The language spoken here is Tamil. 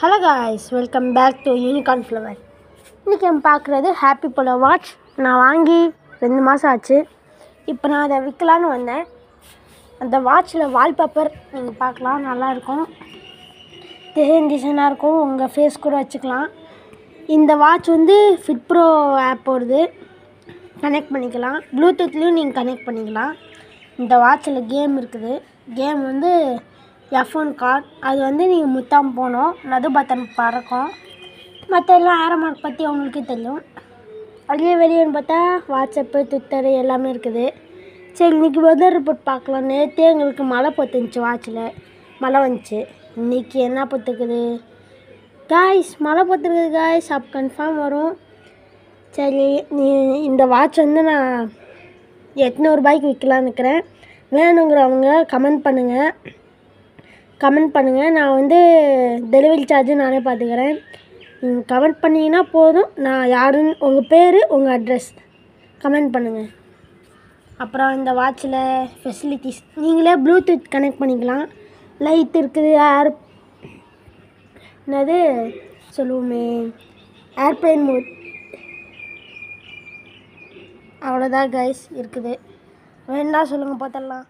Hello guys, welcome back to Unicorn Flower. இன்றைக்கி நம்ம பார்க்குறது ஹாப்பி போலோ வாட்ச். நான் வாங்கி 2 மாதம் ஆச்சு. இப்போ நான் அதை விற்கலான்னு வந்தேன். அந்த வாட்சில் வால்பேப்பர் நீங்கள் பார்க்கலாம், நல்லாயிருக்கும். டிசைனாக இருக்கும், உங்கள் ஃபேஸ் கூட வச்சுக்கலாம். இந்த வாட்ச் வந்து ஃபிட் ப்ரோ ஆப் வருது, கனெக்ட் பண்ணிக்கலாம். ப்ளூடூத்லேயும் நீங்கள் கனெக்ட் பண்ணிக்கலாம். இந்த வாட்சில் கேம் இருக்குது. கேம் வந்து F1 கார். அது வந்து நீங்கள் முத்தாமல் போகணும், நடு பட்டன் பறக்கும். மற்ற எல்லாம் ஏரோ மார்க் பற்றி அவங்களுக்கே தெரியும். அதுலேயே வெளியேன்னு பார்த்தா வாட்ஸ்அப்பு, ட்விட்டரு எல்லாமே இருக்குது. சரி, இன்றைக்கி வெதர் ரிப்போர்ட் பார்க்கலாம். நேற்றே எங்களுக்கு மழை பொத்துந்துச்சு, வாட்சில் மழை வந்துச்சு. இன்றைக்கி என்ன பொத்துக்குது காய்ஸ்? மழை பொத்துருக்குது காய்ஸ். அப்போ கன்ஃபார்ம் வரும். சரி, இந்த வாட்ச் வந்து நான் 800 ரூபாய்க்கு விற்கலான்னு இருக்கிறேன். வேணுங்கிறவங்க கமெண்ட் பண்ணுங்கள். நான் வந்து டெலிவரி சார்ஜு நானே பார்த்துக்கிறேன். நீங்கள் கமெண்ட் பண்ணிங்கன்னா போதும். நான் யாருன்னு உங்கள் பேர், உங்கள் அட்ரஸ் கமெண்ட் பண்ணுங்கள். அப்புறம் இந்த வாட்சில் ஃபெசிலிட்டிஸ் நீங்களே ப்ளூடூத் கனெக்ட் பண்ணிக்கலாம். லைட் இருக்குது, என்னது சொல்லுவோமே, ஏர்ப்ளேன் மோட். அவ்வளோதான் கைஸ் இருக்குது. வேணா சொல்லுங்கள், பார்த்துடலாம்.